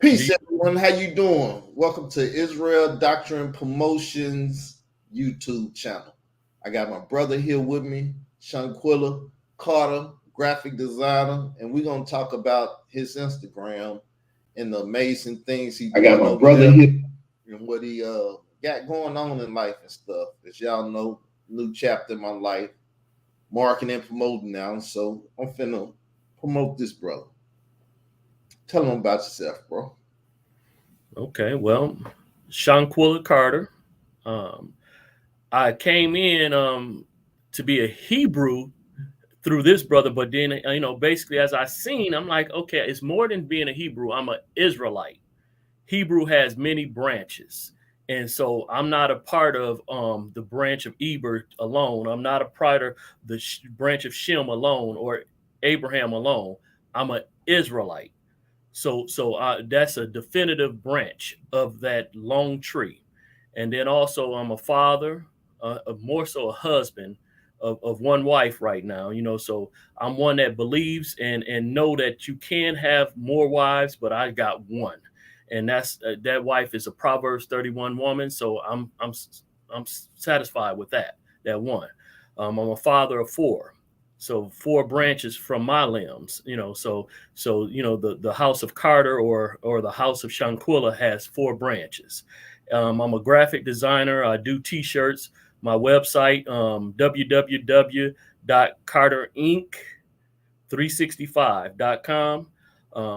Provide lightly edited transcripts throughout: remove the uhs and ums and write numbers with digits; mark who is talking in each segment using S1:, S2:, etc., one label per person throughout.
S1: Peace, everyone. How you doing? Welcome to Israel Doctrine Promotions YouTube channel. I got my brother here with me, Shawnquilla Carter Graphic Designer, and we're gonna talk about his Instagram and the amazing things he
S2: I
S1: doing
S2: got my
S1: over
S2: brother
S1: there
S2: here.
S1: and what he got going on in life and stuff. As y'all know, new chapter in my life, marketing and promoting now. So I'm finna promote this brother. Tell him about yourself, bro.
S3: Okay, well, Shawnquilla Carter. Um, I came in to be a Hebrew through this brother, but then basically as I seen, I'm like, okay, it's more than being a Hebrew. I'm an Israelite. Hebrew has many branches, and so I'm not a part of the branch of Eber alone. I'm not a part of the branch of Shem alone or Abraham alone. I'm an Israelite. So that's a definitive branch of that long tree. And then also I'm a father, more so a husband of one wife right now. So I'm one that believes and know that you can have more wives, but I got one, and that wife is a Proverbs 31 woman. So I'm satisfied with that one. I'm a father of four. So four branches from my limbs, so the house of Carter or the house of Shawnquilla has four branches. I'm a graphic designer. I do T-shirts. My website, www.carterinc365.com. I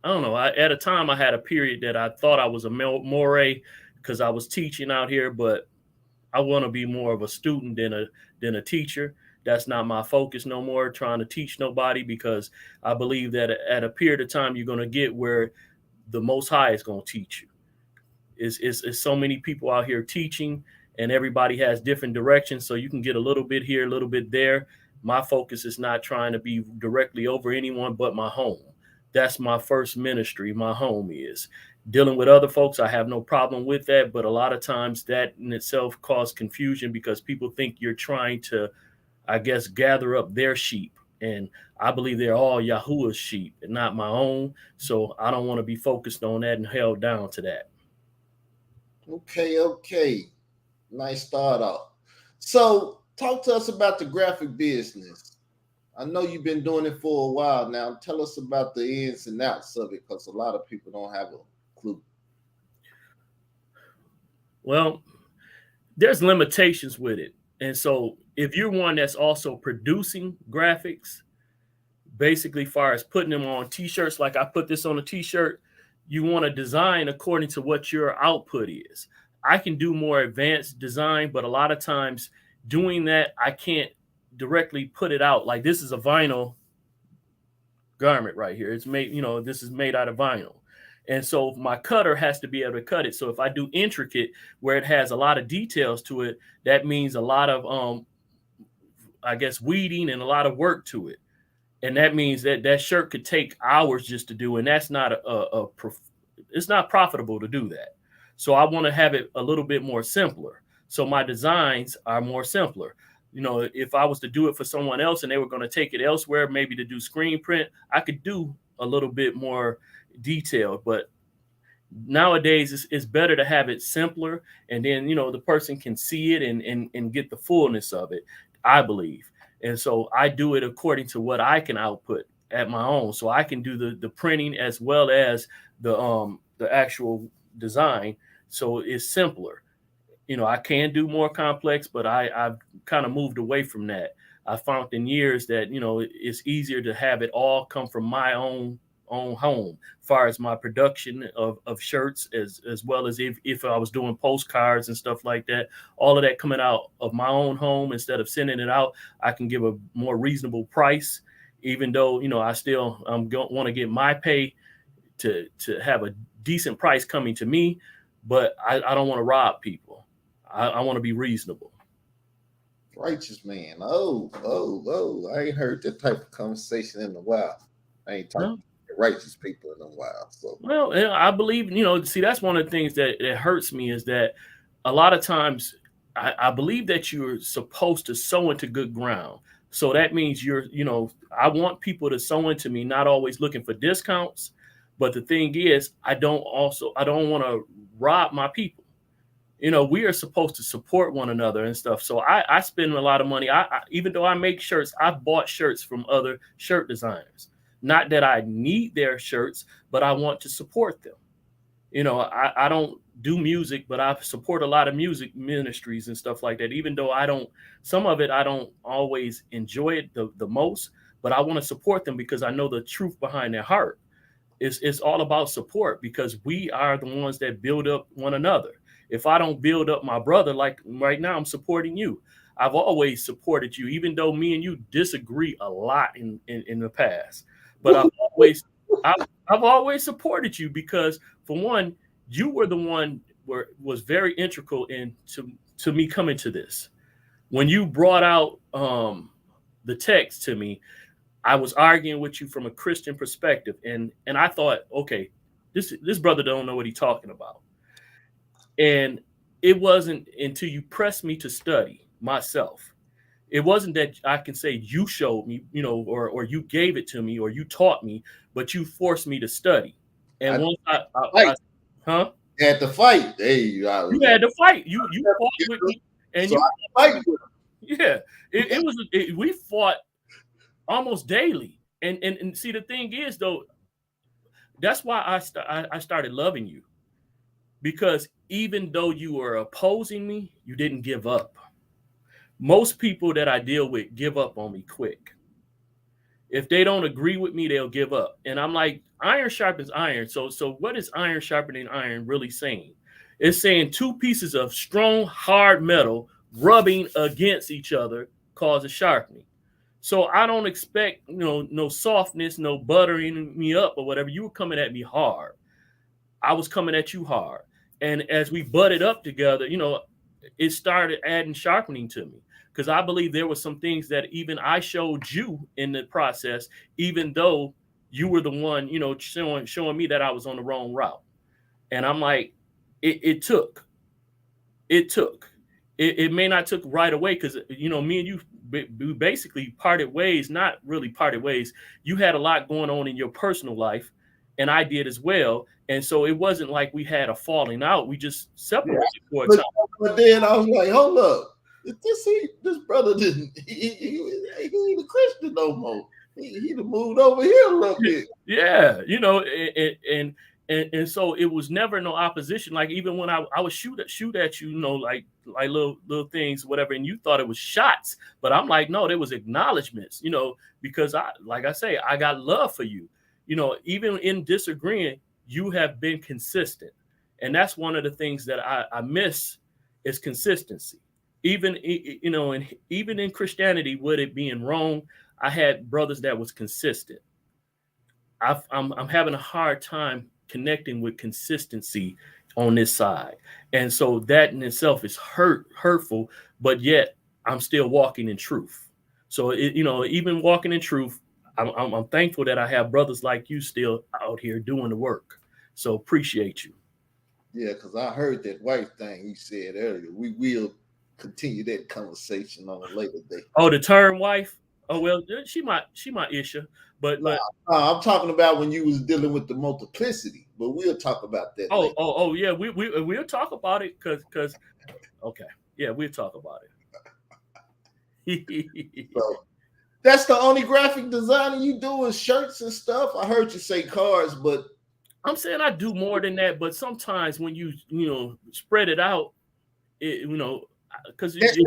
S3: don't know. At a time, I had a period that I thought I was a moray because I was teaching out here, but I want to be more of a student than a teacher. That's not my focus no more, trying to teach nobody, because I believe that at a period of time you're going to get where the Most High is going to teach you. It's so many people out here teaching, and everybody has different directions, so you can get a little bit here, a little bit there. My focus is not trying to be directly over anyone but my home. That's my first ministry. My home is dealing with other folks. I have no problem with that, but a lot of times that in itself causes confusion because people think you're trying to, I guess, gather up their sheep. And I believe they're all Yahuwah's sheep and not my own. So I don't want to be focused on that and held down to that.
S1: Okay. Nice start off. So, talk to us about the graphic business. I know you've been doing it for a while now. Tell us about the ins and outs of it, because a lot of people don't have a clue.
S3: Well, there's limitations with it. And so if you're one that's also producing graphics, basically far as putting them on t-shirts, like I put this on a t-shirt, you want to design according to what your output is. I can do more advanced design, but a lot of times doing that, I can't directly put it out. Like this is a vinyl garment right here. It's made, this is made out of vinyl. And so my cutter has to be able to cut it. So if I do intricate where it has a lot of details to it, that means a lot of I guess weeding and a lot of work to it. And that means that shirt could take hours just to do, and that's not it's not profitable to do that. So I want to have it a little bit more simpler. So my designs are more simpler. If I was to do it for someone else and they were going to take it elsewhere, maybe to do screen print, I could do a little bit more detailed. But nowadays it's better to have it simpler, and then the person can see it and get the fullness of it, I believe. And so I do it according to what I can output at my own. So I can do the printing as well as the actual design. So it's simpler. I can do more complex, but I've kind of moved away from that. I found in years that it's easier to have it all come from my own home, as far as my production of shirts, as well as if I was doing postcards and stuff like that, all of that coming out of my own home instead of sending it out. I can give a more reasonable price, even though I still want to get my pay to have a decent price coming to me, but I don't want to rob people. I want to be reasonable.
S1: Righteous man. Oh. I ain't heard that type of conversation in a while. I ain't talking to righteous people in a while. So,
S3: well, I believe, see, that's one of the things that hurts me, is that a lot of times I believe that you're supposed to sow into good ground. So that means I want people to sew into me, not always looking for discounts. But the thing is, I don't want to rob my people. We are supposed to support one another and stuff. So I spend a lot of money. Even though I make shirts, I've bought shirts from other shirt designers. Not that I need their shirts, but I want to support them. I don't do music, but I support a lot of music ministries and stuff like that. Even though some of it, I don't always enjoy it the most, but I want to support them because I know the truth behind their heart. It's all about support, because we are the ones that build up one another. If I don't build up my brother, like right now, I'm supporting you. I've always supported you, even though me and you disagree a lot in the past. But I've always supported you because, for one, you were the one was very integral to me coming to this. When you brought out the text to me, I was arguing with you from a Christian perspective, and I thought, okay, this brother don't know what he's talking about. And it wasn't until you pressed me to study myself. It wasn't that I can say you showed me, or you gave it to me, or you taught me, but you forced me to study. And once huh?
S1: You had to fight. Hey,
S3: you had to fight. You fought with me, and
S1: so
S3: you
S1: fight with him.
S3: Yeah, we fought almost daily. And see, the thing is, though, that's why I started loving you, because even though you were opposing me, you didn't give up. Most people that I deal with give up on me quick. If they don't agree with me, they'll give up. And I'm like, iron sharpens iron. So what is iron sharpening iron really saying? It's saying two pieces of strong, hard metal rubbing against each other causes sharpening. So I don't expect, no softness, no buttering me up or whatever. You were coming at me hard. I was coming at you hard. And as we butted up together, it started adding sharpening to me, because I believe there were some things that even I showed you in the process, even though you were the one, showing me that I was on the wrong route. And I'm like, it took. It may not took right away, because me and you we basically parted ways. Not really parted ways. You had a lot going on in your personal life, and I did as well. And so it wasn't like we had a falling out. We just separated for a time.
S1: But then I was like, hold up. This brother didn't he ain't a Christian no more. He moved over here a little bit.
S3: Yeah, and so it was never no opposition. Like, even when I would shoot at you, like little things, whatever, and you thought it was shots, but I'm like, no, there was acknowledgments, because I got love for you. Even in disagreeing, you have been consistent, and that's one of the things that I miss is consistency. Even and even in Christianity, with it being wrong, I had brothers that was consistent. I'm having a hard time connecting with consistency on this side, and so that in itself is hurtful. But yet I'm still walking in truth. So even walking in truth, I'm thankful that I have brothers like you still out here doing the work. So appreciate you.
S1: Yeah, because I heard that wife thing you said earlier. We will continue that conversation on a later day.
S3: Oh, the term wife? Oh, well, she might issue, but
S1: I'm talking about when you was dealing with the multiplicity, but we'll talk about that.
S3: Oh, yeah, we'll talk about it because okay, yeah, we'll talk about
S1: it. So that's the only graphic designer you do is shirts and stuff. I heard you say cars, but
S3: I'm saying I do more than that. But sometimes when you spread it out, because
S1: that's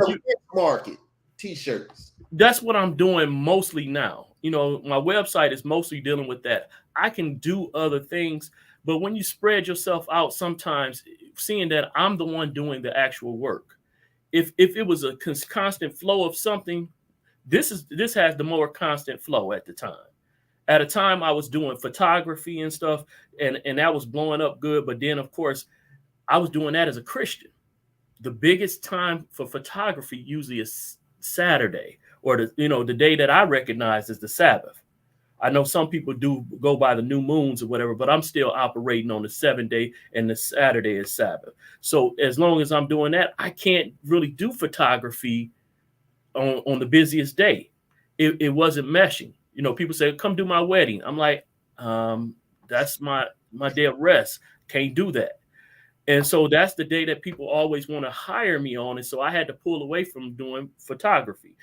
S1: market t-shirts.
S3: That's what I'm doing mostly now. My website is mostly dealing with that. I can do other things, but when you spread yourself out, sometimes seeing that I'm the one doing the actual work. If it was a constant flow of something, this has the more constant flow at the time. At a time, I was doing photography and stuff, and that was blowing up good. But then, of course, I was doing that as a Christian. The biggest time for photography usually is Saturday, or the day that I recognize as the Sabbath. I know some people do go by the new moons or whatever, but I'm still operating on the 7th day, and the Saturday is Sabbath. So as long as I'm doing that, I can't really do photography on the busiest day. it wasn't meshing. You know, people say, come do my wedding. I'm like, that's my day of rest. Can't do that. And so that's the day that people always want to hire me on. And so I had to pull away from doing photography.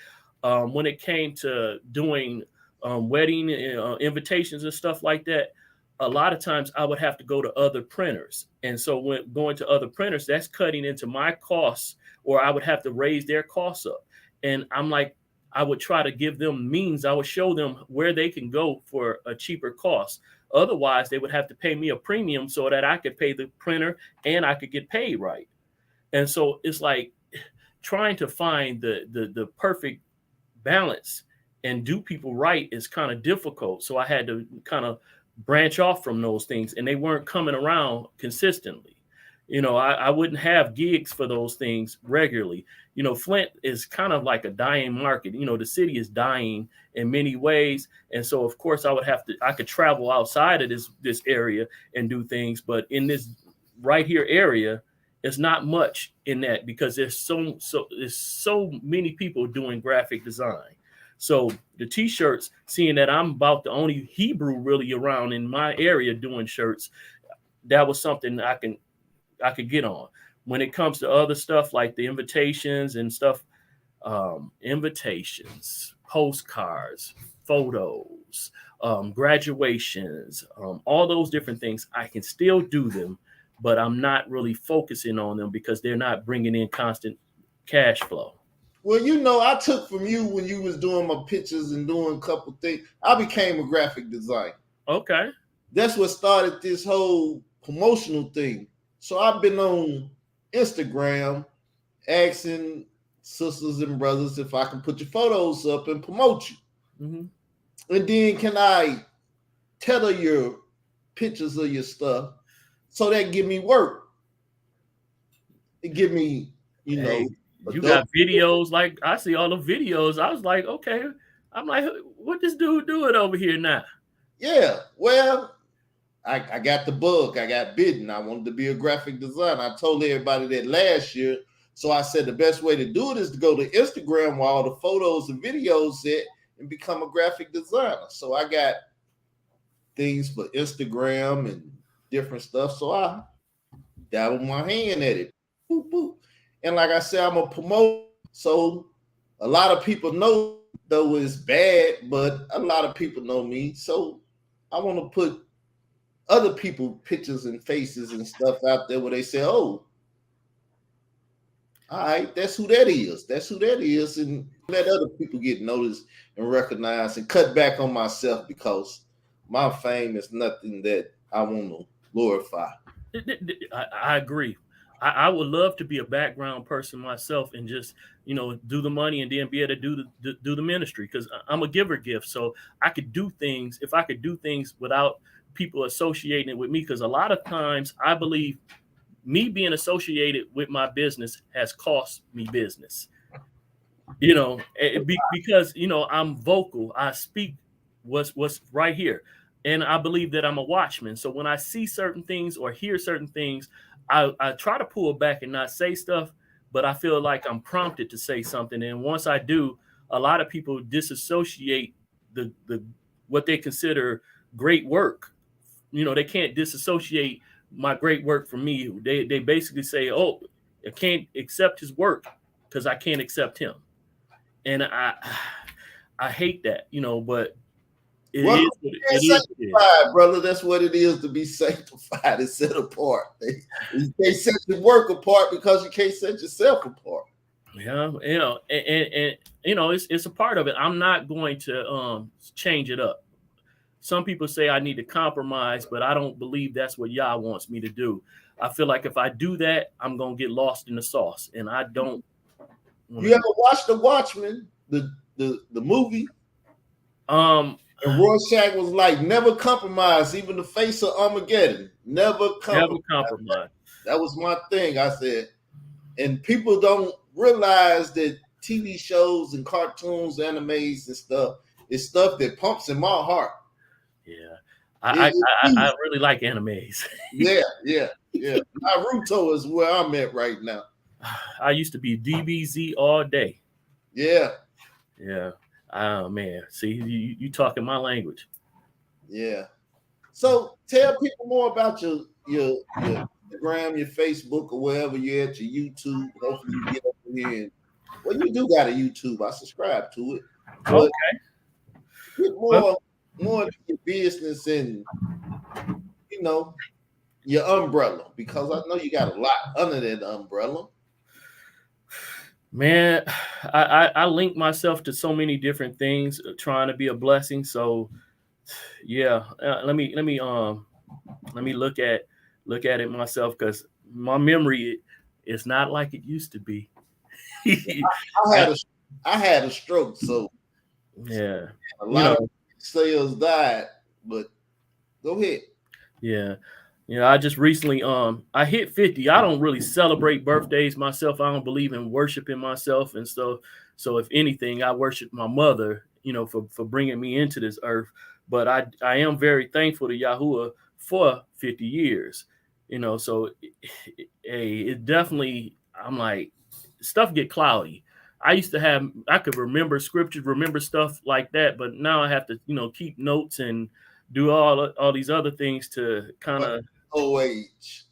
S3: When it came to doing wedding invitations and stuff like that, a lot of times I would have to go to other printers. And so when going to other printers, that's cutting into my costs, or I would have to raise their costs up. And I'm like, I would try to give them means. I would show them where they can go for a cheaper cost. Otherwise, they would have to pay me a premium so that I could pay the printer and I could get paid right. And so it's like trying to find the perfect balance and do people right is kind of difficult. So I had to kind of branch off from those things, and they weren't coming around consistently. You know, I wouldn't have gigs for those things regularly. You know, Flint is kind of like a dying market. You know, the city is dying in many ways. And so, of course, I could travel outside of this area and do things. But in this right here area, it's not much in that because there's so many people doing graphic design. So the t-shirts, seeing that I'm about the only Hebrew really around in my area doing shirts, that was something I could get on. When it comes to other stuff like the invitations and stuff, invitations, postcards, photos, graduations, all those different things, I can still do them, but I'm not really focusing on them because they're not bringing in constant cash flow.
S1: Well, you know, I took from you when you was doing my pictures and doing a couple things. I became a graphic designer.
S3: Okay.
S1: That's what started this whole promotional thing. So I've been on Instagram asking sisters and brothers if I can put your photos up and promote you.
S3: Mm-hmm.
S1: And then can I tether your pictures of your stuff so that give me work. It give me, you know.
S3: Hey, you got videos, like I see all the videos. I was like, okay. I'm like, what this dude doing over here now?
S1: Yeah, well, I got the bug. I got bitten. I wanted to be a graphic designer. I told everybody that last year. So I said the best way to do it is to go to Instagram where all the photos and videos at and become a graphic designer. So I got things for Instagram and different stuff. So I dabbled my hand at it. Boop, boop. And like I said, I'm a promoter. So a lot of people know, though it's bad, but a lot of people know me. So I want to put other people pictures and faces and stuff out there where they say, oh, all right, that's who that is. That's who that is. And let other people get noticed and recognized and cut back on myself because my fame is nothing that I want to glorify.
S3: I agree. I would love to be a background person myself and just, you know, do the money and then be able to do the ministry because I'm a giver gift. So I could do things if I could do things without people associating it with me. Because a lot of times I believe me being associated with my business has cost me business. You know, because you know I'm vocal. I speak what's right here, and I believe that I'm a watchman. So when I see certain things or hear certain things, I try to pull back and not say stuff, but I feel like I'm prompted to say something. And once I do, a lot of people disassociate the what they consider great work. You know, they can't disassociate my great work from me. They basically say, "Oh, I can't accept his work because I can't accept him," and I hate that, you know. But it
S1: Well,
S3: is what it is.
S1: sanctified, brother. That's what it is to be sanctified and set apart. You can't set your work apart because you can't set yourself apart.
S3: Yeah, you know, and you know, it's a part of it. I'm not going to change it up. Some people say I need to compromise, but I don't believe that's what Yah wants me to do. I feel like if I do that, I'm gonna get lost in the sauce, and I don't.
S1: You ever watched The Watchmen, the movie? And Rorschach was like, never compromise, even the face of Armageddon. Never compromise. That was my thing. I said, and people don't realize that TV shows and cartoons, animes and stuff is stuff that pumps in my heart.
S3: Yeah. I really like animes.
S1: yeah. Naruto is where I'm at right now.
S3: I used to be DBZ all day.
S1: Yeah.
S3: Oh man, see, you talking my language.
S1: Yeah. So tell people more about your Instagram, your Facebook, or wherever you're at, your YouTube. Hopefully you get over here and well, you do got a YouTube. I subscribe to it, but
S3: Okay.
S1: get
S3: Well,
S1: more into your business and you know your umbrella because I know you got a lot under that umbrella.
S3: man, I link myself to so many different things, trying to be a blessing. So yeah, let me look at it myself because my memory is not like it used to be.
S1: I
S3: I,
S1: had a I had a stroke, so
S3: yeah,
S1: a
S3: you
S1: lot of
S3: know,
S1: sales died. But go ahead.
S3: yeah. You know, I just recently I hit 50. I don't really celebrate birthdays myself. I don't believe in worshiping myself and stuff. So if anything, I worship my mother, you know, for bringing me into this earth. But I am very thankful to Yahuwah for 50 years. You know, so hey, it definitely I'm like stuff get cloudy. I could remember scriptures, remember stuff like that, but now I have to, you know, keep notes and do all these other things to kind
S1: But
S3: of,
S1: old age.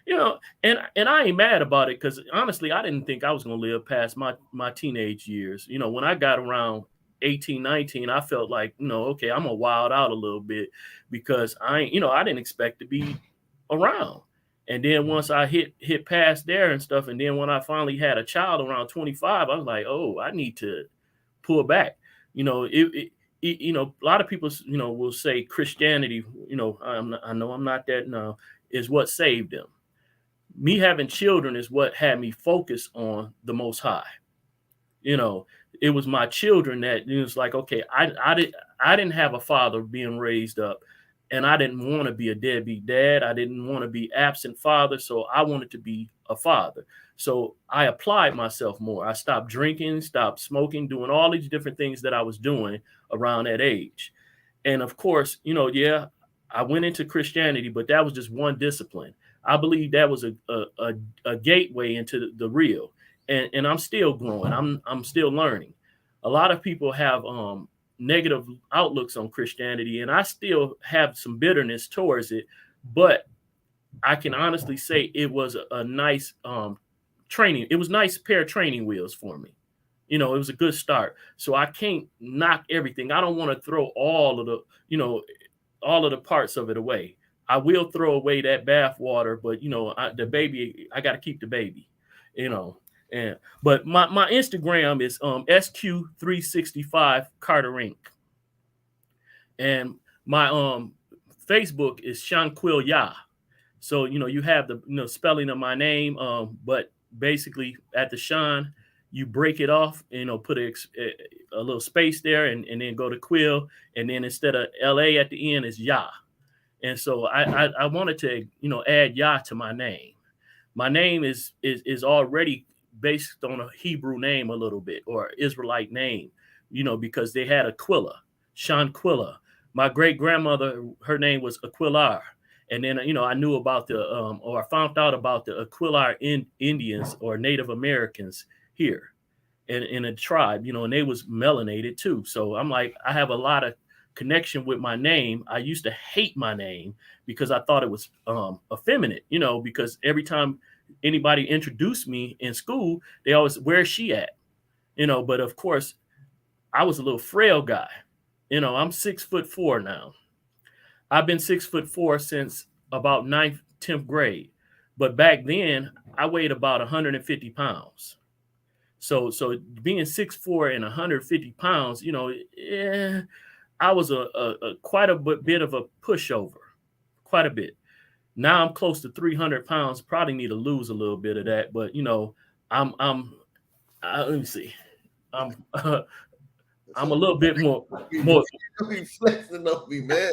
S3: you know, and I ain't mad about it because honestly I didn't think I was gonna live past my teenage years. You know, when I got around 18, 19, I felt like, you know, okay, I'm gonna wild out a little bit because I didn't expect to be around. And then once I hit past there and stuff, and then when I finally had a child around 25, I was like, oh, I need to pull back. You know, you know, a lot of people, you know, will say Christianity, you know, I know I'm not that now, is what saved them. Me having children is what had me focus on the Most High. You know, it was my children that it was like, okay, I didn't have a father being raised up, and I didn't want to be a deadbeat dad. I didn't want to be absent father, so I wanted to be a father. So I applied myself more. I stopped drinking, stopped smoking, doing all these different things that I was doing around that age. And of course, you know, yeah, I went into Christianity, but that was just one discipline. I believe that was a gateway into the real. And I'm still growing. I'm still learning. A lot of people have negative outlooks on Christianity, and I still have some bitterness towards it. But I can honestly say it was a nice training. It was nice pair of training wheels for me. You know, it was a good start. So I can't knock everything. I don't want to throw all of the, you know, all of the parts of it away. I will throw away that bath water, but you know, the baby, I got to keep the baby, you know. And but my Instagram is SQ365 Carter Inc. And my Facebook is Shawnquilla. So you know, you have the spelling of my name, but basically at the Sean, you break it off, you know, put a little space there, and then go to Quill, and then instead of LA at the end is Yah. And so I wanted to add Yah to my name. My name is already based on a Hebrew name a little bit, or Israelite name, because they had Aquila, Shawnquilla. My great grandmother, her name was Aquilar. And then, I knew about or I found out about the Aquilar Indians or Native Americans here in a tribe, and they was melanated too. So I'm like, I have a lot of connection with my name. I used to hate my name because I thought it was effeminate, because every time anybody introduced me in school, they always, where's she at? But of course, I was a little frail guy. I'm 6'4" now. I've been 6'4" since about ninth, 10th grade. But back then, I weighed about 150 pounds. So being 6'4" and 150 pounds, I was a quite a bit of a pushover, quite a bit. Now I'm close to 300 pounds. Probably need to lose a little bit of that, but I'm let me see. I'm I'm a
S1: So
S3: little bit more
S1: you
S3: more.
S1: be flexing on me, man.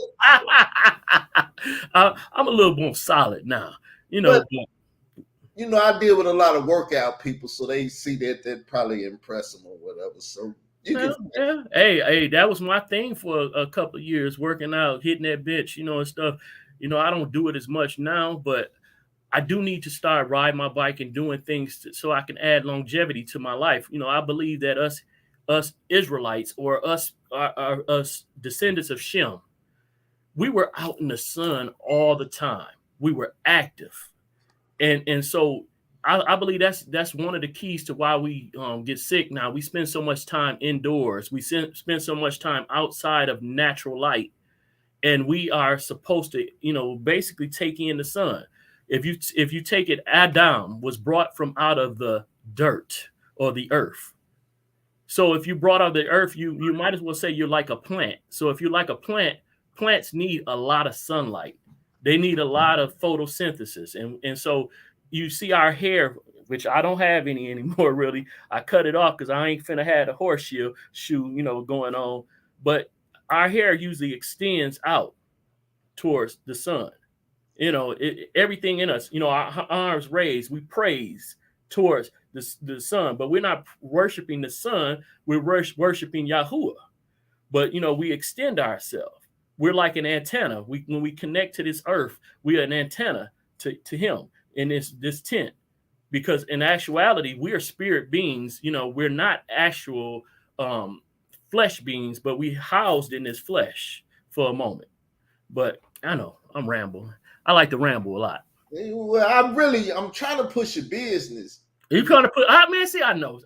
S3: I'm a little more solid now,
S1: But
S3: but
S1: I deal with a lot of workout people, so they see that probably impress them or whatever. So you can
S3: well, yeah. Hey, that was my thing for a couple of years, working out, hitting that bitch, and stuff. I don't do it as much now, but I do need to start riding my bike and doing things so I can add longevity to my life. I believe that us us Israelites or us descendants of Shem, we were out in the sun all the time. We were active, and so I believe that's one of the keys to why we get sick now. We spend so much time indoors. We spend so much time outside of natural light, and we are supposed to, basically take in the sun. If you take it, Adam was brought from out of the dirt or the earth. So if you brought out the earth, you might as well say you're like a plant. So if you're like a plant, plants need a lot of sunlight. They need a lot of photosynthesis. And so you see our hair, which I don't have any anymore, really. I cut it off because I ain't finna have a horseshoe going on. But our hair usually extends out towards the sun. Everything in us, our arms raised, we praise towards the sun, but we're not worshiping the sun, we're worshiping Yahuwah. But we extend ourselves. We're like an antenna. When we connect to this earth, we are an antenna to him in this tent. Because in actuality, we are spirit beings. We're not actual flesh beings, but we housed in this flesh for a moment. But I know I'm rambling. I like to ramble a lot.
S1: Well, I'm trying to push your business.
S3: You trying to put? Man, see, I know,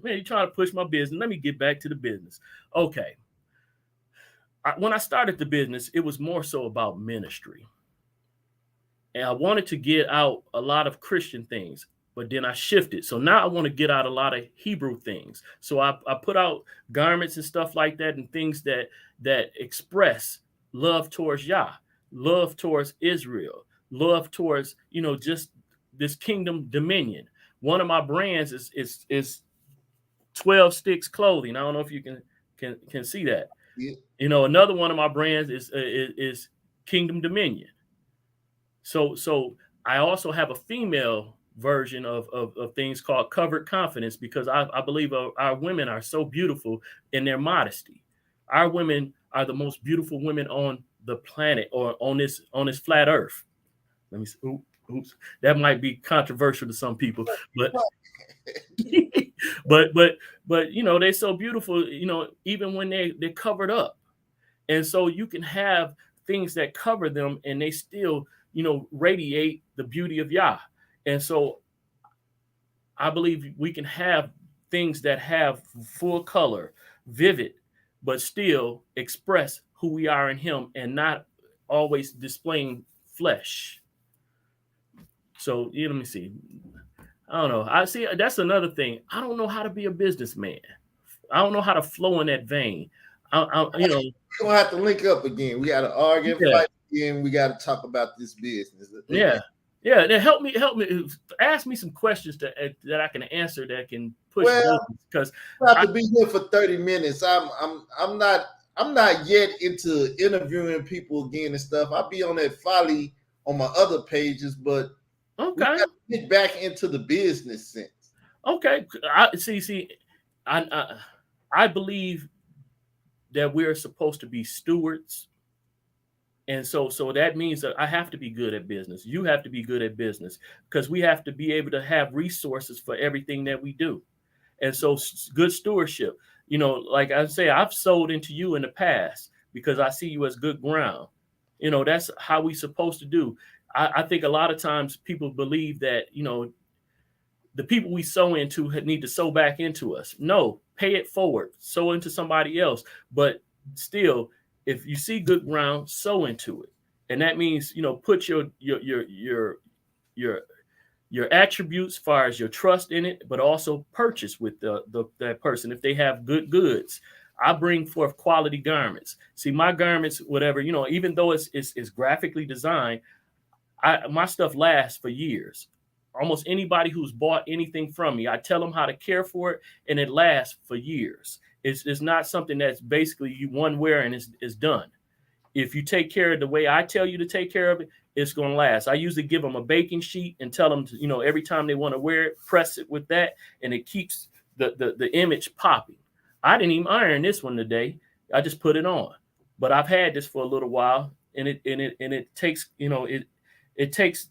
S3: man. You trying to push my business? Let me get back to the business. Okay. When I started the business, it was more so about ministry, and I wanted to get out a lot of Christian things, but then I shifted. So now I want to get out a lot of Hebrew things. So I put out garments and stuff like that, and things that express love towards Yah, love towards Israel, love towards just this kingdom dominion. One of my brands is 12 Sticks Clothing. I don't know if you can see that.
S1: Yeah.
S3: Another one of my brands is Kingdom Dominion. So I also have a female version of things called Covered Confidence, because I believe our women are so beautiful in their modesty. Our women are the most beautiful women on the planet, or on this flat earth. Let me see. Oops. That might be controversial to some people, but but they're so beautiful, even when they're covered up. And so you can have things that cover them and they still, radiate the beauty of Yah. And so I believe we can have things that have full color, vivid, but still express who we are in him, and not always displaying flesh. So let me see. I don't know. I see that's another thing. I don't know how to be a businessman. I don't know how to flow in that vein.
S1: We're gonna have to link up again. We gotta argue, fight again. We gotta talk about this business.
S3: Yeah. Then help me. Ask me some questions that I can answer that can push. Because
S1: I have to be here for 30 minutes. I'm not yet into interviewing people again and stuff. I'll be on that folly on my other pages, but
S3: okay,
S1: we gotta get back into the business sense.
S3: Okay, I believe that we're supposed to be stewards. And so that means that I have to be good at business. You have to be good at business, because we have to be able to have resources for everything that we do. And so good stewardship, like I say, I've sold into you in the past because I see you as good ground. That's how we supposed to do. I think a lot of times people believe that, the people we sow into need to sow back into us. No, pay it forward, sow into somebody else. But still, if you see good ground, sow into it. And that means, put your attributes, as far as your trust in it, but also purchase with that person if they have good goods. I bring forth quality garments. See, my garments, whatever, even though it's graphically designed, my stuff lasts for years. Almost anybody who's bought anything from me, I tell them how to care for it, and it lasts for years. It's not something that's basically you one wear and it's done. If you take care of the way I tell you to take care of it, it's going to last. I usually give them a baking sheet and tell them to, every time they want to wear it, press it with that, and it keeps the image popping. I didn't even iron this one today. I just put it on. But I've had this for a little while, and it takes, it takes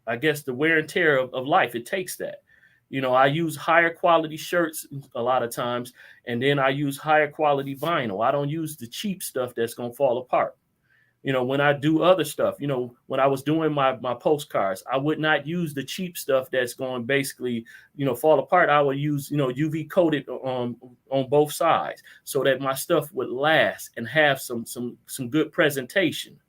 S3: I guess the wear and tear of life. It takes that. You know, I use higher quality shirts a lot of times, and then I use higher quality vinyl. I don't use the cheap stuff that's gonna fall apart. You know, when I do other stuff, you know, when I was doing my postcards, I would not use the cheap stuff that's going basically, you know, fall apart. I would use, you know, UV coated on both sides so that my stuff would last and have some good presentation.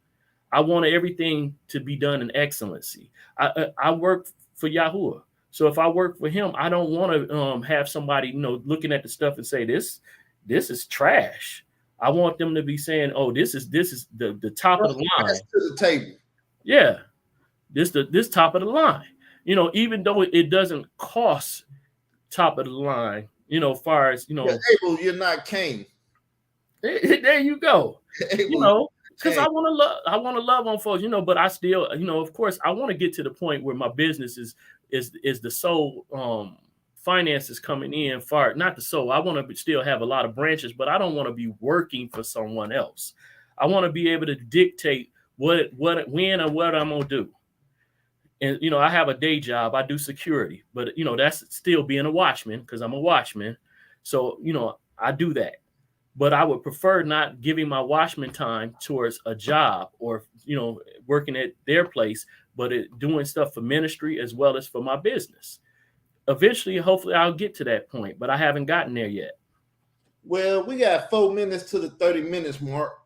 S3: I wanted everything to be done in excellency. I work for Yahoo. So if I work for him, I don't want to have somebody, you know, looking at the stuff and say this is trash. I want them to be saying, "Oh, this is the top of the line."
S1: To the table.
S3: Yeah, this top of the line. You know, even though it doesn't cost top of the line, you know, far as you
S1: You're
S3: know,
S1: able, you're not Cain.
S3: there you go. You
S1: Able,
S3: know, because
S1: Cain.
S3: I want to love on folks, you know, but I still, you know, of course, I want to get to the point where my business is the sole finances coming in far, not the sole. I want to still have a lot of branches, but I don't want to be working for someone else. I want to be able to dictate when and what I'm gonna do. And you know, I have a day job. I do security, but you know, that's still being a watchman because I'm a watchman. So you know, I do that, but I would prefer not giving my watchman time towards a job or you know working at their place, but doing stuff for ministry as well as for my business. Eventually, hopefully, I'll get to that point, but I haven't gotten there yet.
S1: Well, we got 4 minutes to the 30 minutes mark.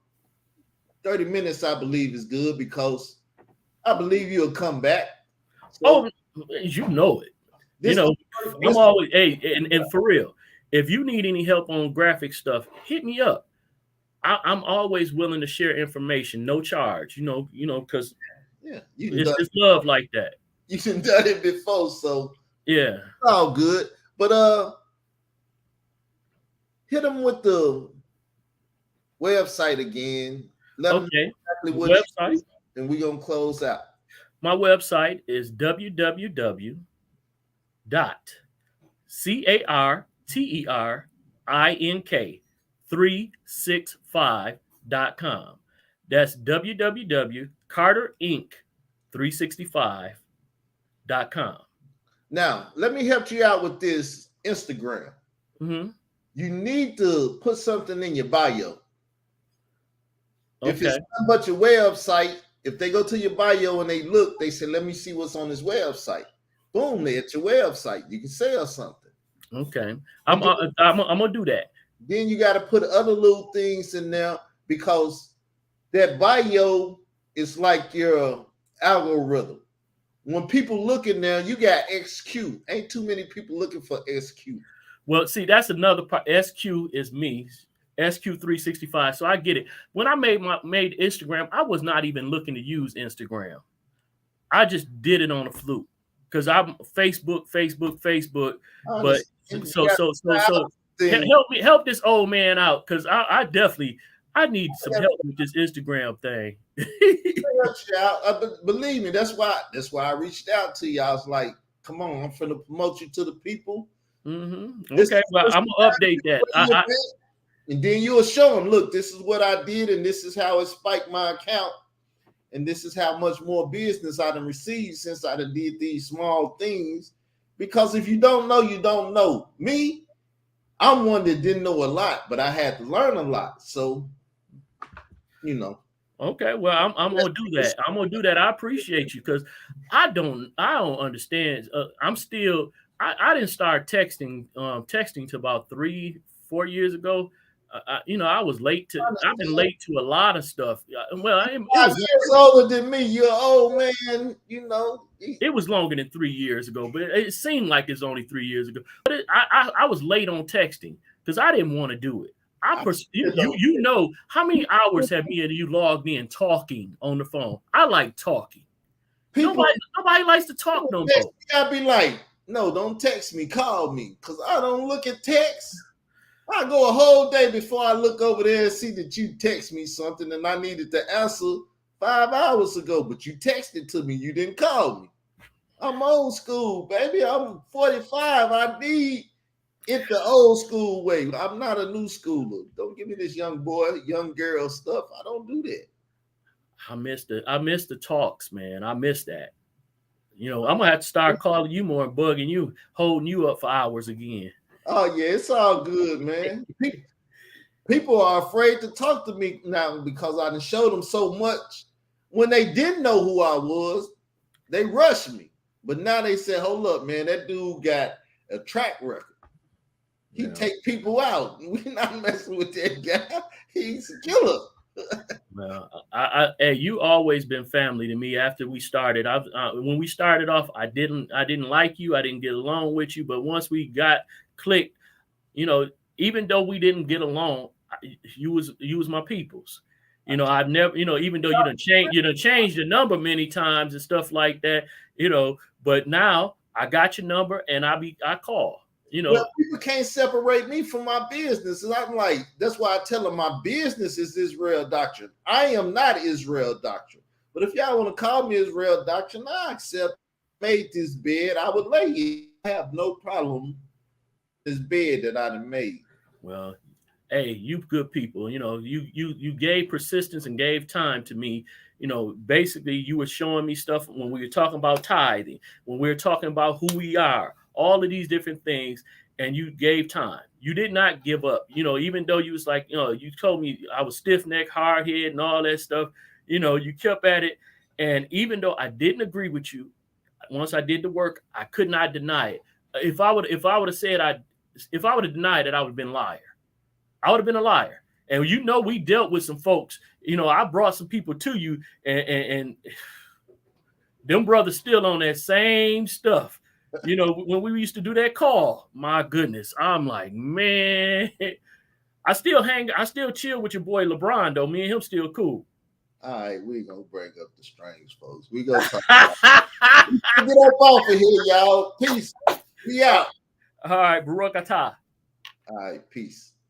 S1: 30 minutes, I believe, is good because I believe you'll come back.
S3: So, you know it. You know, I'm always and for real. If you need any help on graphic stuff, hit me up. I'm always willing to share information, no charge. You know, because it's love like that.
S1: You done done it before, so
S3: yeah,
S1: it's all good. But hit them with the website again.
S3: Let them know exactly what website,
S1: and we're gonna close out.
S3: My website is www.carterink365.com. That's www.carterinc365.com.
S1: Now, let me help you out with this Instagram.
S3: Mm-hmm.
S1: You need to put something in your bio. If it's nothing but your website, if they go to your bio and they look, they say, "Let me see what's on this website." Boom, they're at your website. You can sell something.
S3: Okay, I'm gonna do that.
S1: Then you got to put other little things in there because that bio is like your algorithm. When people look in there, you got XQ. Ain't too many people looking for SQ.
S3: Well, see, that's another part. SQ is me. SQ365. So I get it. When I made Instagram, I was not even looking to use Instagram. I just did it on a fluke because I'm Facebook. But so help this old man out because I definitely need some help with this Instagram thing.
S1: Believe me, that's why I reached out to you. I was like, "Come on, I'm finna promote you to the people."
S3: Mm-hmm. Okay, well, I'm gonna update that.
S1: And then you'll show them, look, this is what I did, and this is how it spiked my account, and this is how much more business I done received since I done did these small things. Because if you don't know, you don't know. Me, I'm one that didn't know a lot, but I had to learn a lot. So, you know.
S3: Okay, well, I'm gonna do that. I'm gonna do that. I appreciate you because I don't understand. I'm still I didn't start texting to about 3-4 years ago. You know, I've been late to a lot of stuff. Well, it was
S1: 5 years older than me. You're an old man, you know.
S3: It was longer than 3 years ago, but it seemed like it's only 3 years ago. But I was late on texting because I didn't want to do it. You know how many hours have me and you logged in talking on the phone? I like talking. Nobody likes to talk no more.
S1: I'd be like, no, don't text me, call me, because I don't look at text. I go a whole day before I look over there and see that you text me something and I needed to answer 5 hours ago, but you texted to me, you didn't call me. I'm old school, baby. I'm 45. I need it the old school way. I'm not a new schooler. Don't give me this young boy, young girl stuff. I don't do that.
S3: I miss the talks, man. I miss that. You know, I'm gonna have to start calling you more and bugging you, holding you up for hours again.
S1: Oh yeah, it's all good, man. People are afraid to talk to me now because I done showed them so much. When they didn't know who I was, they rushed me. But now they said, hold up, man, that dude got a track record. He take people out. We're not messing with that guy. He's a killer.
S3: Well, hey, you always been family to me. After we started, when we started off, I didn't like you. I didn't get along with you. But once we got clicked, you know, even though we didn't get along, you was my peoples. You know, I've never, you know, even though you done changed the number many times and stuff like that, you know, but now I got your number and I call. You know,
S1: well, people can't separate me from my business. And I'm like, that's why I tell them my business is Israel Doctrine. I am not Israel Doctrine. But if y'all want to call me Israel Doctrine, I accept. Made this bed, I would lay it. I have no problem with this bed that I done made.
S3: Well, hey, you good people. You know, you gave persistence and gave time to me. You know, basically you were showing me stuff when we were talking about tithing, when we were talking about who we are, all of these different things, and you gave time. You did not give up. You know, even though you was like, you know, you told me I was stiff neck, hard head, and all that stuff. You know, you kept at it, and even though I didn't agree with you, once I did the work, I could not deny it. If I would have said if I would have denied it, I would have been a liar. I would have been a liar. And you know, we dealt with some folks. You know, I brought some people to you, and them brothers still on that same stuff. You know, when we used to do that call, my goodness, I'm like, man, I still chill with your boy LeBron though. Me and him still cool.
S1: All right, we gonna bring up the strange folks. We gonna talk about get up off of here, y'all. Peace. We out.
S3: All right, Baruch Atah.
S1: All right, peace.